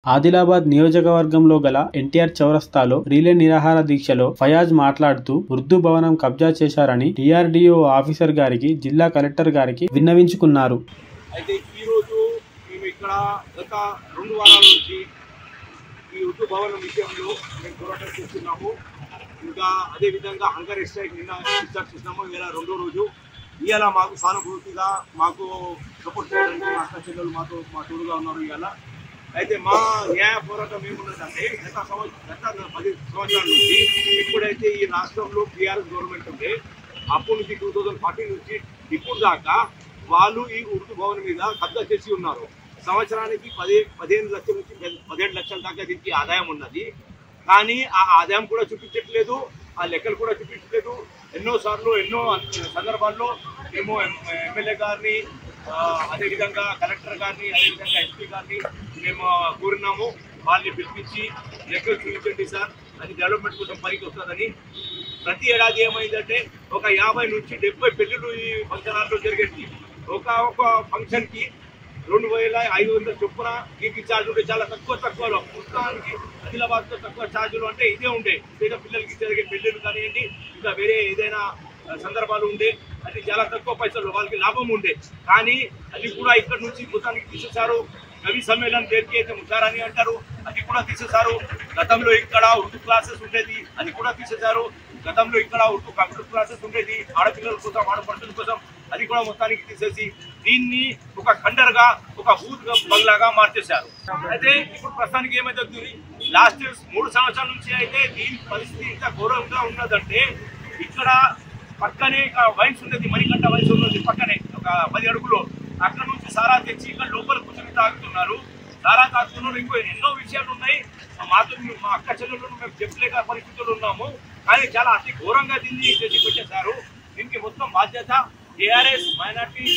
ఆదిలాబాద్ నియోజకవర్గంలో గల ఎన్టీఆర్ చౌరస్తాలో రిలే నిరాహార దీక్షలో ఫయాజ్ మాట్లాడుతూ ఉర్దూ భవనం కబ్జా చేశారని డిఆర్డీఓ ఆఫీసర్ గారికి జిల్లా కలెక్టర్ గారికి విన్నవించుకున్నారు. అయితే ఈ రోజు మేము ఇక్కడ గత 2 వారాల నుంచి ఈ ఉర్దూ భవనం విషయంలో మేము పోరాటం చేస్తున్నాము. ఇంకా అదేవిధంగా హంగర్ స్ట్రైక్ నిన్న డిశ్చార్జ్ చేసినాము. ఇలా 2వ రోజు ఇవాళ మాకు సానుభూతిగా మాకు సపోర్ట్ చేయడానికి అక్క చెల్లెలు మా తోడుగా ఉన్నారు. ఇవాళ అయితే మా న్యాయ పోరాటం ఏమున్నదంటే గత 10 సంవత్సరాల నుంచి ఎప్పుడైతే ఈ రాష్ట్రంలో టీఆర్ఎస్ గవర్నమెంట్ ఉంటే అప్పటి నుంచి 2014 నుంచి ఇప్పుడు దాకా వాళ్ళు ఈ ఉర్దూ భవన్ మీద కబ్జా చేసి ఉన్నారు. సంవత్సరానికి 15 లక్షల నుంచి 17 లక్షల దాకా దీనికి ఆదాయం ఉన్నది. కానీ ఆ ఆదాయం కూడా చూపించట్లేదు, ఆ లెక్కలు కూడా చూపించట్లేదు. ఎన్నోసార్లు ఎన్నో సందర్భాల్లో మేము ఎమ్మెల్యే గారిని అదేవిధంగా కలెక్టర్ గారిని అదేవిధంగా ఎస్పీ గారిని మేము కోరినాము. వాళ్ళని పిలిపించి లెక్కలు చూపించండి సార్, అది డెవలప్మెంట్ కోసం పనికి వస్తుందని. ప్రతి ఏడాది ఏమైందంటే ఒక 50 నుంచి 70 పెళ్లిళ్ళు ఈ ఫంక్షన్ హాల్లో జరిగేది. ఒక ఫంక్షన్కి 2500 చొప్పున గీకి ఛార్జీలు చాలా తక్కువలో పుస్తకానికి ఆదిలాబాద్లో తక్కువ ఛార్జీలు అంటే ఇదే ఉండే. పేద పిల్లలకి జరిగే పెళ్ళిళ్ళు కానివ్వండి, ఇంకా వేరే ఏదైనా సందర్భాలు ఉండే, అది చాలా తక్కువ పైసలు వాళ్ళకి లాభం ఉండే. కానీ అది కూడా ఇక్కడ నుంచి మొత్తానికి తీసేశారు. కవి సమ్మేళనం పేరుకి అయితే ముసారాని అంటారు, అది కూడా తీసేశారు. గతంలో ఇక్కడ ఉర్దూ క్లాసెస్ ఉండేది, అది కూడా తీసేశారు. గతంలో ఇక్కడ ఉర్దూ కంప్యూటర్ క్లాసెస్ ఉండేది ఆడపిల్లల కోసం ఆడపడుతుల కోసం, అది కూడా మొత్తానికి తీసేసి దీన్ని ఒక ఖండర్గా ఒక భూత్ బంగ్లాగా మార్చేశారు. అయితే ఇప్పుడు ప్రస్తుతానికి ఏమైతుంది, లాస్ట్ 3 సంవత్సరాల నుంచి అయితే దీని పరిస్థితి ఇంత ఘోరంగా ఉన్నదంటే ఇక్కడ పక్కనే వైన్స్ ఉండేది, మణికంఠ వైన్స్ ఉన్నది పక్కనే ఒక 10 అడుగులో. అక్కడ నుంచి సారా తెచ్చి ఇక్కడ లోపల కూర్చొని తాగుతున్నారు, సారా తాగుతున్నారు. ఇంకో ఎన్నో విషయాలు ఉన్నాయి. మా అక్క చెల్లెలను మేము చెప్పలేక పరిస్థితులు ఉన్నాము. కానీ చాలా అతి ఘోరంగా దీన్ని చేసి పెట్టేశారు. దీనికి మొత్తం బాధ్యత టీఆర్ఎస్ మైనార్టీ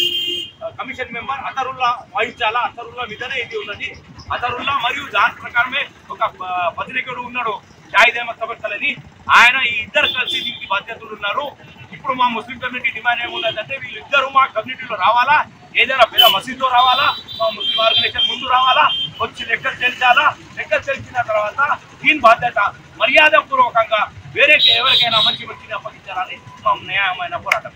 కమిషన్ మెంబర్ అతరుల్లా వహించాలా. అతరుల్లా మీదనే ఇది ఉన్నది. అతరుల్లా మరియు దాని ప్రకారమే ఒక పత్రికుడు ఉన్నాడు షాహిద్ అహ్మద్ తబక్కలని, ఆయన ఈ ఇద్దరు కలిసి దీనికి బాధ్యతలు ఉన్నారు. ఇప్పుడు మా ముస్లిం కమ్యూనిటీ డిమాండ్ ఏమున్నదంటే వీళ్ళిద్దరూ మా కమ్యూనిటీలో రావాలా, ఏదైనా పెద్ద మసీదులో రావాలా, మా ముస్లిం ఆర్గనైజేషన్ ముందు రావాలా, వచ్చి లెక్కలు చెల్లించాలా. లెక్కలు చెల్లించిన తర్వాత దీని బాధ్యత మర్యాద పూర్వకంగా వేరే ఎవరికైనా మంచిని అప్పగించాలని మా న్యాయమైన పోరాటం.